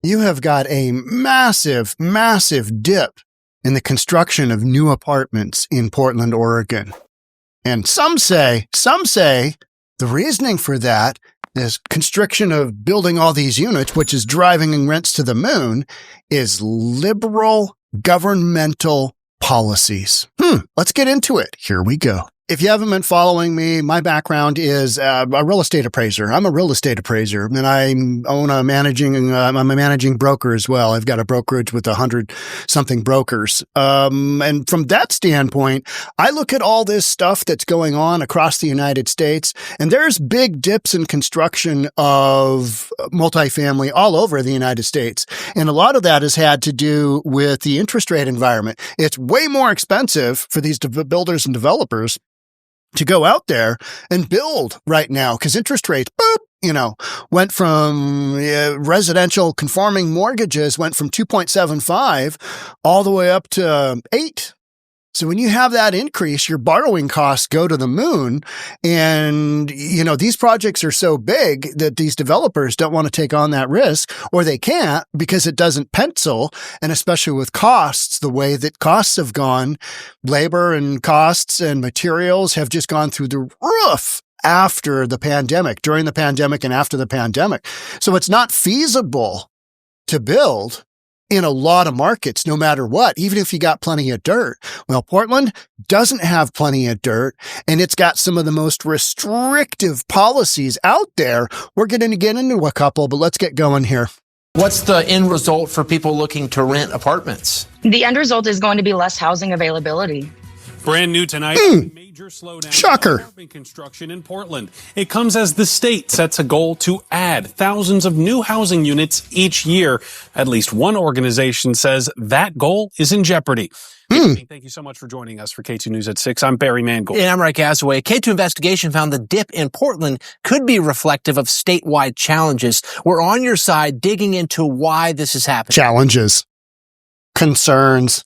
you have got a massive, massive dip in the construction of new apartments in Portland, Oregon. And some say the reasoning for that is constriction of building all these units, which is driving rents to the moon, is liberal governmental policies. Let's get into it. Here we go. If you haven't been following me, my background is a real estate appraiser. I'm a real estate appraiser, and I'm a managing broker as well. I've got a brokerage with 100-something brokers. And from that standpoint, I look at all this stuff that's going on across the United States, and there's big dips in construction of multifamily all over the United States. And a lot of that has had to do with the interest rate environment. It's way more expensive for these builders and developers to go out there and build right now because interest rates, went from residential conforming mortgages went from 2.75 all the way up to 8. So when you have that increase, your borrowing costs go to the moon. And, these projects are so big that these developers don't want to take on that risk, or they can't because it doesn't pencil. And especially with costs, the way that costs have gone, labor and costs and materials have just gone through the roof after the pandemic, during the pandemic and after the pandemic. So it's not feasible to build in a lot of markets, no matter what, even if you got plenty of dirt. Well, Portland doesn't have plenty of dirt, and it's got some of the most restrictive policies out there. We're going to get into a couple, but let's get going here. What's the end result for people looking to rent apartments? The end result is going to be less housing availability. Brand new tonight, major slowdown Shocker. in apartment construction in Portland. It comes as the state sets a goal to add thousands of new housing units each year. At least one organization says that goal is in jeopardy. Thank you so much for joining us for K2 News at 6. I'm Barry Mangold. And I'm Rick Asaway. K2 investigation found the dip in Portland could be reflective of statewide challenges. We're on your side digging into why this is happening. Challenges. Concerns.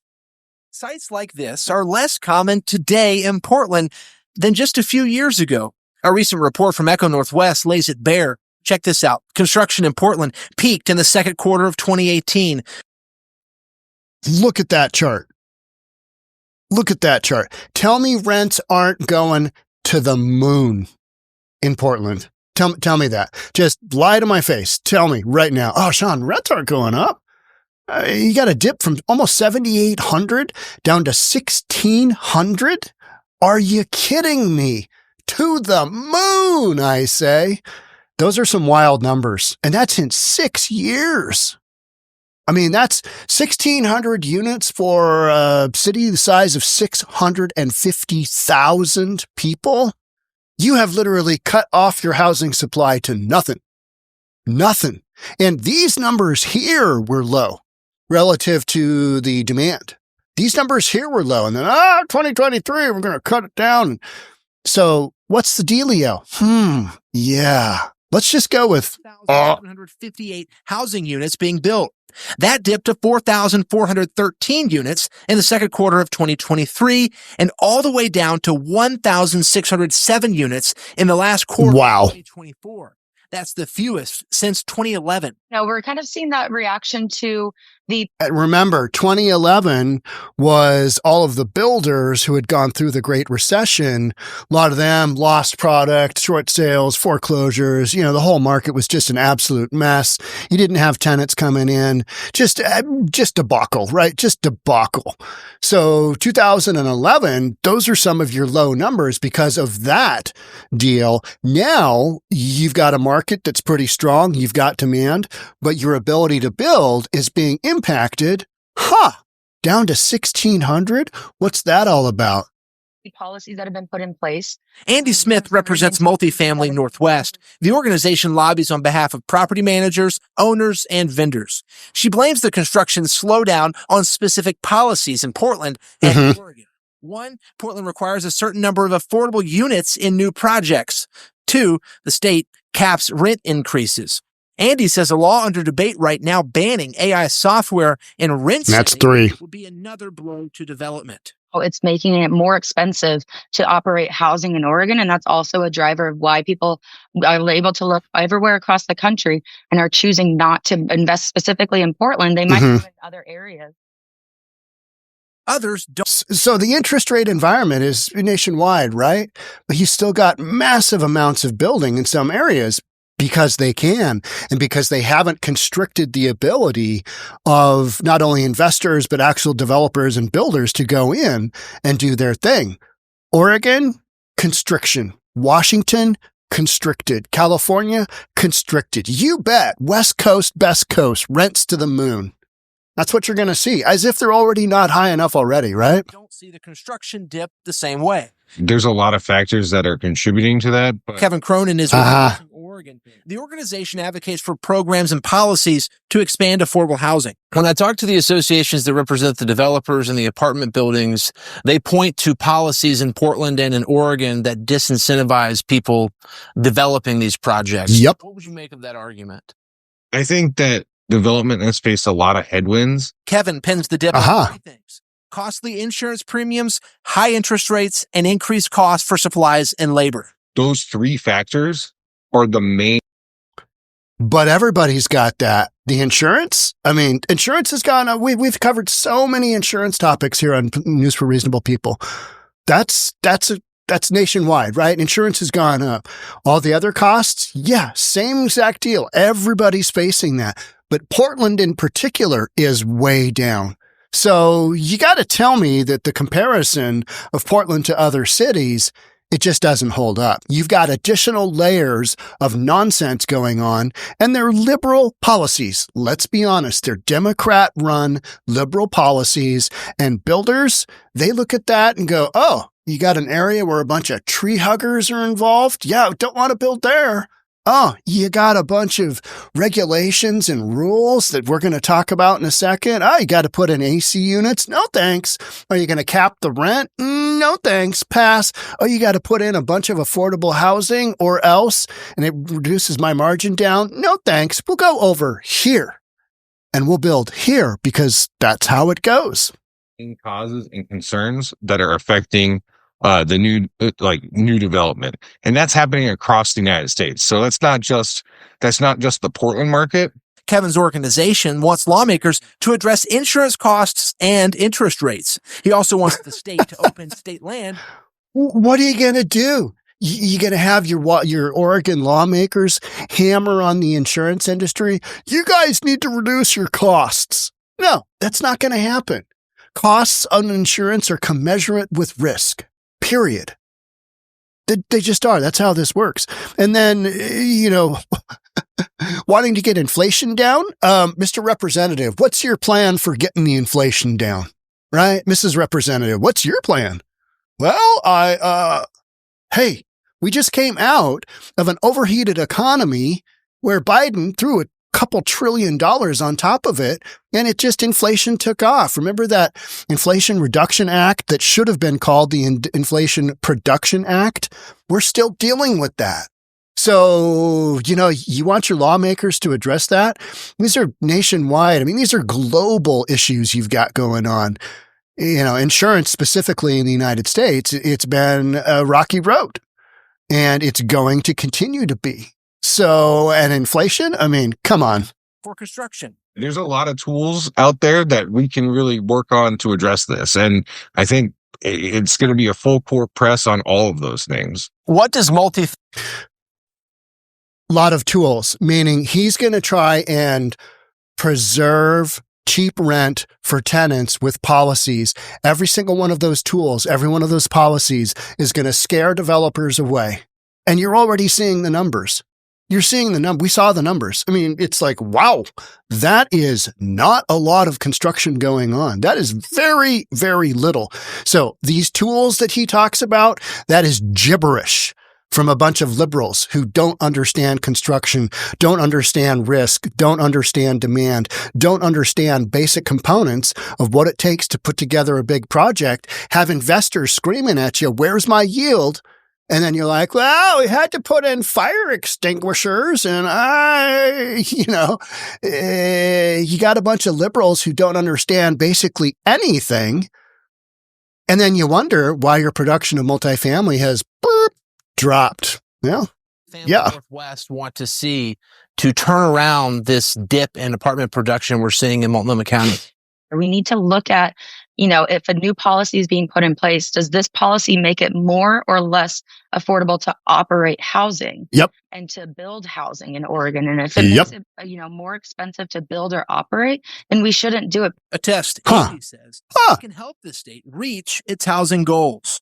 Sites like this are less common today in Portland than just a few years ago. A recent report from Echo Northwest lays it bare. Check this out. Construction in Portland peaked in the second quarter of 2018. Look at that chart. Look at that chart. Tell me rents aren't going to the moon in Portland. Tell me that. Just lie to my face. Tell me right now. Oh, Sean, rents aren't going up. You got a dip from almost 7,800 down to 1,600? Are you kidding me? To the moon, I say. Those are some wild numbers. And that's in 6 years. I mean, that's 1,600 units for a city the size of 650,000 people. You have literally cut off your housing supply to nothing. Nothing. And these numbers here were low relative to the demand. These numbers here were low. And then, 2023, we're going to cut it down. So what's the dealio? Yeah. Let's just go with 1,758 housing units being built. That dipped to 4,413 units in the second quarter of 2023 and all the way down to 1,607 units in the last quarter of 2024. That's the fewest since 2011. Now, we're kind of seeing that reaction to the... Remember, 2011 was all of the builders who had gone through the Great Recession. A lot of them lost product, short sales, foreclosures. The whole market was just an absolute mess. You didn't have tenants coming in. Just debacle, right? Just debacle. So 2011, those are some of your low numbers because of that deal. Now you've got a market that's pretty strong. You've got demand, but your ability to build is being impacted. Down to 1,600? What's that all about? Policies that have been put in place. Andy Smith represents Multifamily Northwest. The organization lobbies on behalf of property managers, owners, and vendors. She blames the construction slowdown on specific policies in Portland and Oregon. 1, Portland requires a certain number of affordable units in new projects. 2, the state caps rent increases. Andy says a law under debate right now banning AI software in rent That's 3. would be another blow to development. It's making it more expensive to operate housing in Oregon. And that's also a driver of why people are able to look everywhere across the country and are choosing not to invest specifically in Portland. They might do in other areas. Others don't. So the interest rate environment is nationwide, right? But you still got massive amounts of building in some areas because they can, and because they haven't constricted the ability of not only investors, but actual developers and builders to go in and do their thing. Oregon, constriction. Washington, constricted. California, constricted. You bet. West Coast, best coast, rents to the moon. That's what you're going to see, as if they're already not high enough already, right? Don't see the construction dip the same way. There's a lot of factors that are contributing to that. But Kevin Cronin is representing Oregon. The organization advocates for programs and policies to expand affordable housing. When I talk to the associations that represent the developers and the apartment buildings, they point to policies in Portland and in Oregon that disincentivize people developing these projects. Yep. What would you make of that argument? I think that development has faced a lot of headwinds. Kevin pins the dip on three things: costly insurance premiums, high interest rates, and increased costs for supplies and labor. Those three factors are the main. But everybody's got that. The insurance? I mean, insurance has gone up. We've covered so many insurance topics here on News for Reasonable People. That's nationwide, right? Insurance has gone up. All the other costs? Yeah, same exact deal. Everybody's facing that. But Portland in particular is way down. So you got to tell me that the comparison of Portland to other cities, it just doesn't hold up. You've got additional layers of nonsense going on, and they're liberal policies. Let's be honest. They're Democrat-run liberal policies, and builders, they look at that and go, oh, you got an area where a bunch of tree huggers are involved? Yeah, don't want to build there. Oh, you got a bunch of regulations and rules that we're going to talk about in a second. Oh, you got to put in AC units? No, thanks. Are you going to cap the rent? No, thanks. Pass. Oh, you got to put in a bunch of affordable housing or else, and it reduces my margin down? No, thanks. We'll go over here and we'll build here because that's how it goes. Causes and concerns that are affecting the new development, and that's happening across the United States. So that's not just the Portland market. Kevin's organization wants lawmakers to address insurance costs and interest rates. He also wants the state to open state land. What are you going to do? You going to have your Oregon lawmakers hammer on the insurance industry? You guys need to reduce your costs. No, that's not going to happen. Costs on insurance are commensurate with risk, period. They just are. That's how this works. And then, wanting to get inflation down, Mr. Representative, what's your plan for getting the inflation down? Right? Mrs. Representative, what's your plan? Well, hey, we just came out of an overheated economy where Biden threw a couple $1 trillion on top of it, and inflation took off. Remember that Inflation Reduction Act that should have been called the Inflation Production Act? We're still dealing with that. So, you want your lawmakers to address that? These are nationwide. I mean, these are global issues you've got going on. Insurance specifically in the United States, it's been a rocky road, and it's going to continue to be. So, and inflation, I mean, come on. For construction. There's a lot of tools out there that we can really work on to address this. And I think it's going to be a full court press on all of those things. What does lot of tools, meaning he's going to try and preserve cheap rent for tenants with policies. Every single one of those tools, every one of those policies is going to scare developers away. And you're already seeing the numbers. You're seeing the number. We saw the numbers. I mean, it's like, wow, that is not a lot of construction going on. That is very, very little. So these tools that he talks about, that is gibberish from a bunch of liberals who don't understand construction, don't understand risk, don't understand demand, don't understand basic components of what it takes to put together a big project, have investors screaming at you, where's my yield? And then you're like, well, we had to put in fire extinguishers and you got a bunch of liberals who don't understand basically anything. And then you wonder why your production of multifamily has dropped. Yeah. Yeah. Northwest want to see to turn around this dip in apartment production we're seeing in Multnomah County? We need to look at, if a new policy is being put in place, does this policy make it more or less affordable to operate housing? Yep. And to build housing in Oregon? And if it makes it, more expensive to build or operate, then we shouldn't do it. A test, Andy says, can help the state reach its housing goals.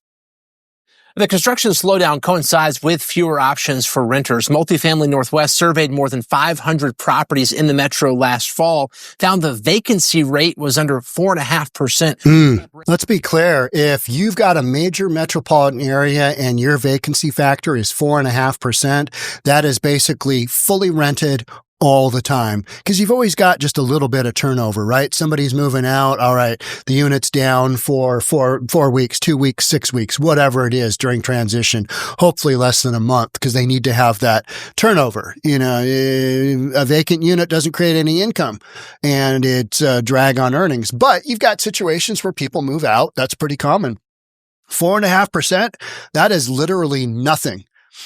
The construction slowdown coincides with fewer options for renters. Multifamily Northwest surveyed more than 500 properties in the metro last fall, found the vacancy rate was under 4.5%. Let's be clear. If you've got a major metropolitan area and your vacancy factor is 4.5%, that is basically fully rented all the time, because you've always got just a little bit of turnover, right? Somebody's moving out. All right. The unit's down for 4 weeks, 2 weeks, 6 weeks, whatever it is during transition, hopefully less than a month, because they need to have that turnover. A vacant unit doesn't create any income and it's a drag on earnings, but you've got situations where people move out. That's pretty common. 4.5%. That is literally nothing.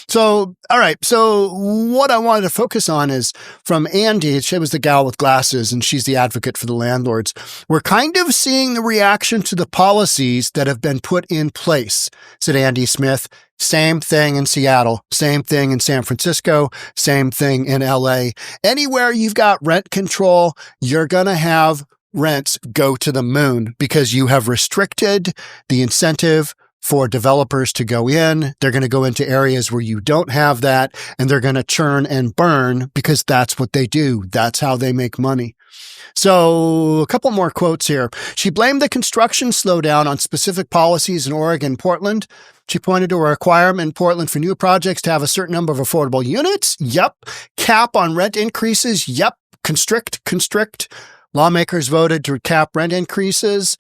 So, all right. So what I wanted to focus on is from Andy. She was the gal with glasses and she's the advocate for the landlords. We're kind of seeing the reaction to the policies that have been put in place, said Andy Smith. Same thing in Seattle, same thing in San Francisco, same thing in LA. Anywhere you've got rent control, you're going to have rents go to the moon because you have restricted the incentive for developers to go in. They're going to go into areas where you don't have that, and they're going to churn and burn because that's what they do. That's how they make money. So a couple more quotes here. She blamed the construction slowdown on specific policies in Oregon and Portland. She pointed to a requirement in Portland for new projects to have a certain number of affordable units. Yep. Cap on rent increases. Yep. Constrict. Lawmakers voted to cap rent increases.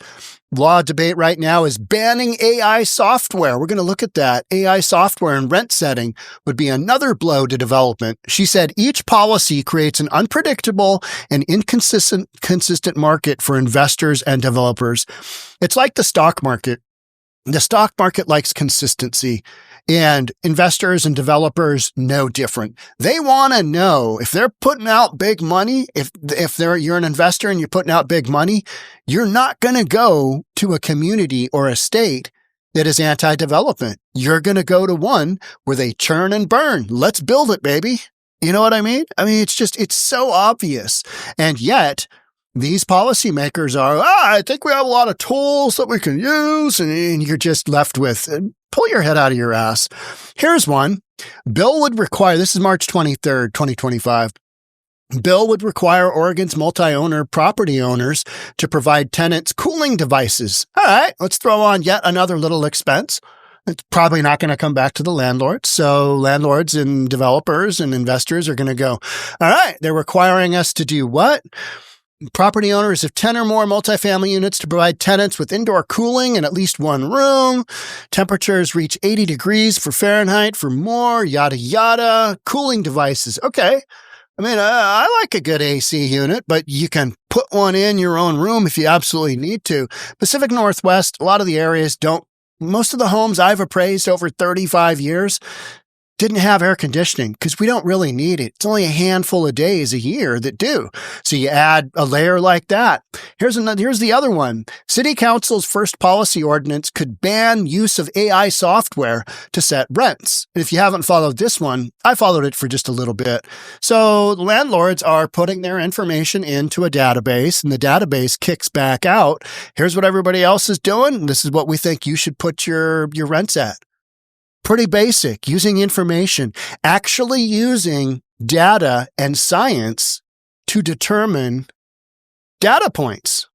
Law debate right now is banning AI software. We're going to look at that. AI software and rent setting would be another blow to development. She said each policy creates an unpredictable and inconsistent market for investors and developers. It's like the stock market. The stock market likes consistency, and investors and developers no different. They want to know if they're putting out big money, if you're an investor and you're putting out big money, you're not going to go to a community or a state that is anti-development. You're going to go to one where they churn and burn. Let's build it, baby. You know what I mean? It's so obvious. And yet, these policymakers are, I think we have a lot of tools that we can use, and you're just left with, pull your head out of your ass. Here's one. Bill would require, this is March 23rd, 2025. Bill would require Oregon's multi-owner property owners to provide tenants cooling devices. All right, let's throw on yet another little expense. It's probably not going to come back to the landlords. So landlords and developers and investors are going to go, all right, they're requiring us to do what? Property owners of 10 or more multifamily units to provide tenants with indoor cooling in at least one room. Temperatures reach 80 degrees for Fahrenheit for more, yada, yada. Cooling devices. Okay. I like a good AC unit, but you can put one in your own room if you absolutely need to. Pacific Northwest, a lot of the areas don't. Most of the homes I've appraised over 35 years didn't have air conditioning because we don't really need it. It's only a handful of days a year that do. So you add a layer like that. Here's the other one. City Council's first policy ordinance could ban use of AI software to set rents. And if you haven't followed this one, I followed it for just a little bit. So landlords are putting their information into a database, and the database kicks back out. Here's what everybody else is doing. This is what we think you should put your rents at. Pretty basic, using information, actually using data and science to determine data points.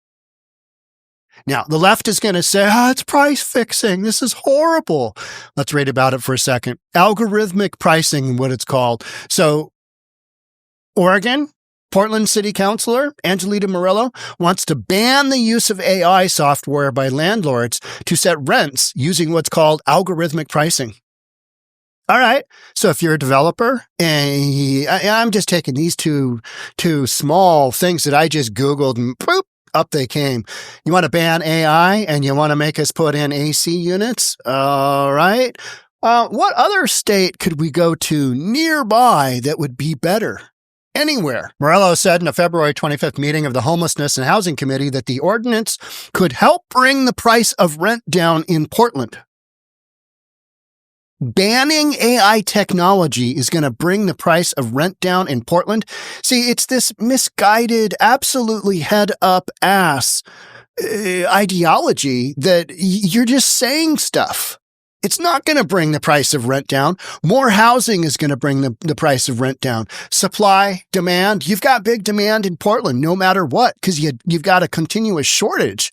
Now, the left is going to say, it's price fixing. This is horrible. Let's read about it for a second. Algorithmic pricing, what it's called. So, Oregon, Portland City Councilor Angelita Murillo wants to ban the use of AI software by landlords to set rents using what's called algorithmic pricing. All right. So if you're a developer, and I'm just taking these two small things that I just Googled and boop, up they came. You want to ban AI and you want to make us put in AC units? All right. What other state could we go to nearby that would be better? Anywhere. Morello said in a February 25th meeting of the Homelessness and Housing Committee that the ordinance could help bring the price of rent down in Portland. Banning AI technology is going to bring the price of rent down in Portland. See, it's this misguided, absolutely head-up ass ideology that you're just saying stuff. It's not going to bring the price of rent down. More housing is going to bring the price of rent down. Supply, demand. You've got big demand in Portland no matter what because you've got a continuous shortage.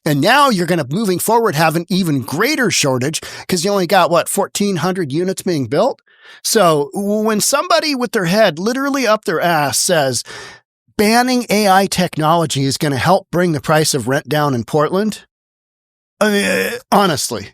And now you're going to, moving forward, have an even greater shortage because you only got, 1,400 units being built? So when somebody with their head literally up their ass says banning AI technology is going to help bring the price of rent down in Portland, honestly,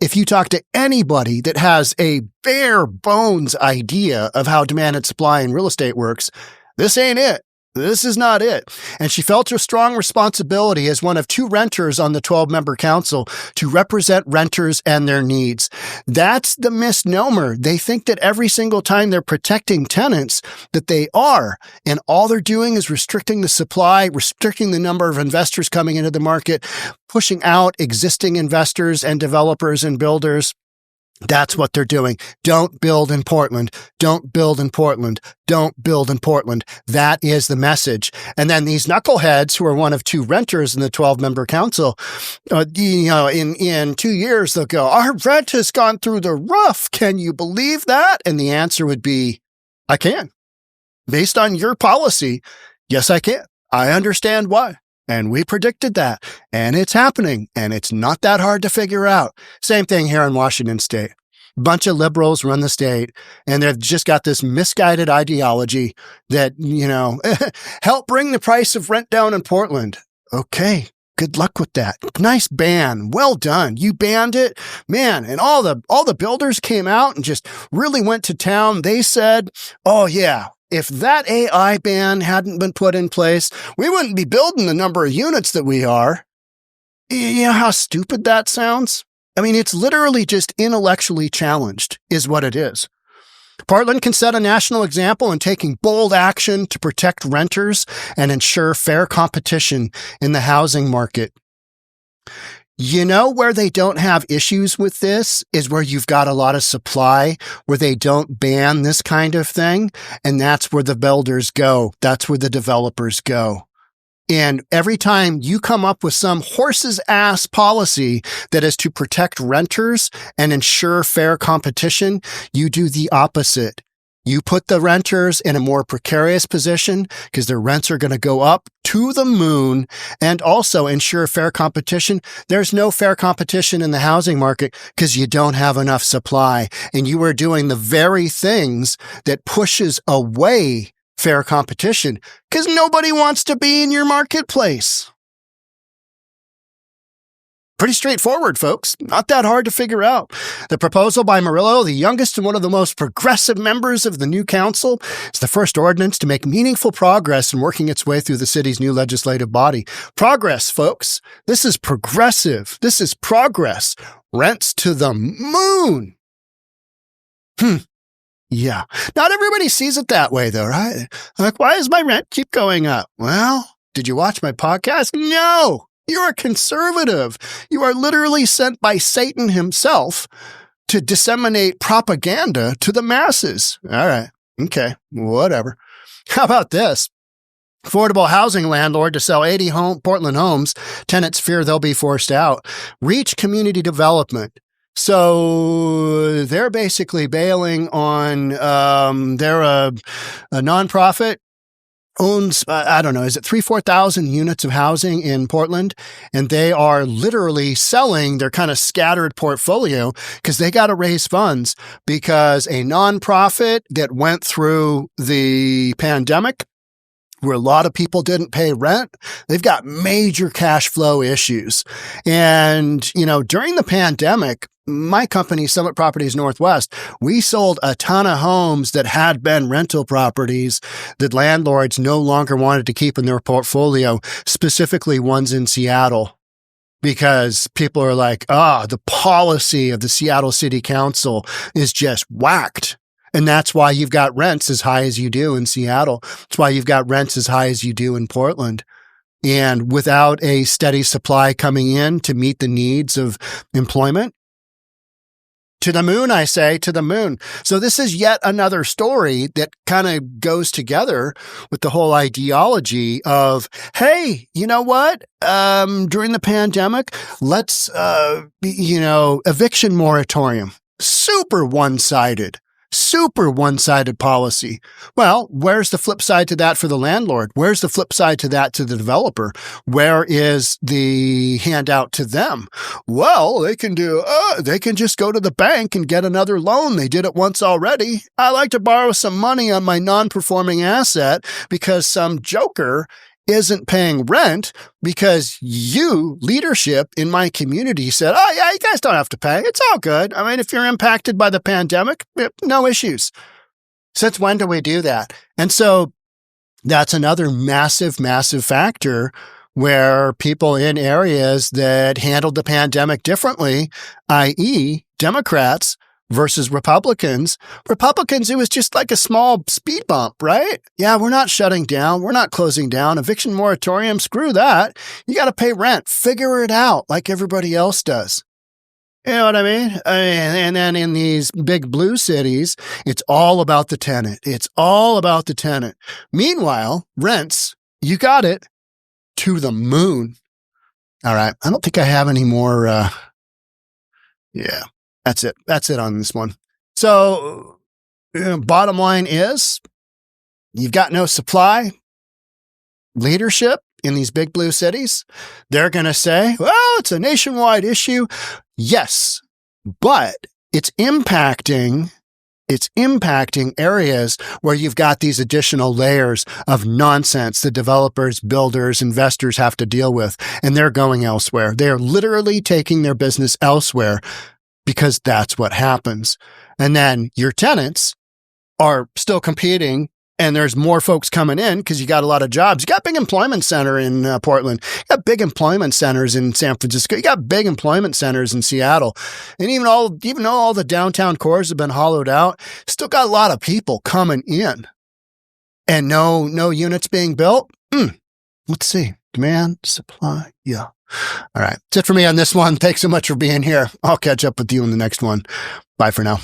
if you talk to anybody that has a bare bones idea of how demand and supply in real estate works, this ain't it. This is not it. And she felt a strong responsibility as one of two renters on the 12-member council to represent renters and their needs. That's the misnomer. They think that every single time they're protecting tenants, that they are. And all they're doing is restricting the supply, restricting the number of investors coming into the market, pushing out existing investors and developers and builders. That's what they're doing. Don't build in Portland. Don't build in Portland. Don't build in Portland. That is the message. And then these knuckleheads who are one of two renters in the 12-member council, in 2 years, they'll go, our rent has gone through the roof. Can you believe that? And the answer would be, I can. Based on your policy, yes, I can. I understand why. And we predicted that, and it's happening, and it's not that hard to figure out. Same thing here in Washington State. Bunch of liberals run the state, and they've just got this misguided ideology that, help bring the price of rent down in Portland. Okay, good luck with that. Nice ban. Well done. You banned it. Man, and all the builders came out and just really went to town. They said, oh yeah, if that AI ban hadn't been put in place, we wouldn't be building the number of units that we are. You know how stupid that sounds? I mean, it's literally just intellectually challenged, is what it is. Portland can set a national example in taking bold action to protect renters and ensure fair competition in the housing market. You know where they don't have issues with this is where you've got a lot of supply, where they don't ban this kind of thing, and that's where the builders go. That's where the developers go. And every time you come up with some horse's ass policy that is to protect renters and ensure fair competition, you do the opposite. You put the renters in a more precarious position because their rents are going to go up to the moon and also ensure fair competition. There's no fair competition in the housing market because you don't have enough supply. And you are doing the very things that pushes away fair competition because nobody wants to be in your marketplace. Pretty straightforward, folks. Not that hard to figure out. The proposal by Murillo, the youngest and one of the most progressive members of the new council, is the first ordinance to make meaningful progress in working its way through the city's new legislative body. Progress, folks. This is progressive. This is progress. Rents to the moon. Yeah. Not everybody sees it that way, though, right? Like, why does my rent keep going up? Well, did you watch my podcast? No. You're a conservative. You are literally sent by Satan himself to disseminate propaganda to the masses. All right. Okay. Whatever. How about this? Affordable housing landlord to sell 80 Portland homes. Tenants fear they'll be forced out. Reach community development. So they're basically bailing on, they're a nonprofit. Owns, is it 4,000 units of housing in Portland? And they are literally selling their kind of scattered portfolio because they got to raise funds because a nonprofit that went through the pandemic where a lot of people didn't pay rent. They've got major cash flow issues. And, during the pandemic, my company, Summit Properties Northwest, we sold a ton of homes that had been rental properties that landlords no longer wanted to keep in their portfolio, specifically ones in Seattle, because people are like, the policy of the Seattle City Council is just whacked. And that's why you've got rents as high as you do in Seattle. That's why you've got rents as high as you do in Portland. And without a steady supply coming in to meet the needs of employment, to the moon, I say, to the moon. So this is yet another story that kind of goes together with the whole ideology of, hey, you know what? During the pandemic, let's, eviction moratorium. Super one-sided policy. Well, where's the flip side to that for the landlord? Where's the flip side to that to the developer? Where is the handout to them? Well, they can just go to the bank and get another loan. They did it once already. I like to borrow some money on my non-performing asset because some joker isn't paying rent because you, leadership in my community, said, oh, yeah, you guys don't have to pay. It's all good. I mean, if you're impacted by the pandemic, no issues. Since when do we do that? And so that's another massive, massive factor where people in areas that handled the pandemic differently, i.e., Democrats, versus Republicans, it was just like a small speed bump, right? Yeah, we're not shutting down. We're not closing down. Eviction moratorium, screw that. You got to pay rent. Figure it out like everybody else does. You know what I mean? And then in these big blue cities, it's all about the tenant. It's all about the tenant. Meanwhile, rents, you got it, to the moon. All right. I don't think I have any more. Yeah. That's it. That's it on this one. So, bottom line is, you've got no supply. Leadership in these big blue cities, they're going to say, well, it's a nationwide issue. Yes, but it's impacting areas where you've got these additional layers of nonsense that developers, builders, investors have to deal with, and they're going elsewhere. They're literally taking their business elsewhere, because that's what happens. And then your tenants are still competing, and there's more folks coming in because you got a lot of jobs. You got big employment center in Portland. You got big employment centers in San Francisco. You got big employment centers in Seattle. And even though all the downtown cores have been hollowed out, still got a lot of people coming in. And no units being built. Let's see. Demand, supply. Yeah. All right. That's it for me on this one. Thanks so much for being here. I'll catch up with you in the next one. Bye for now.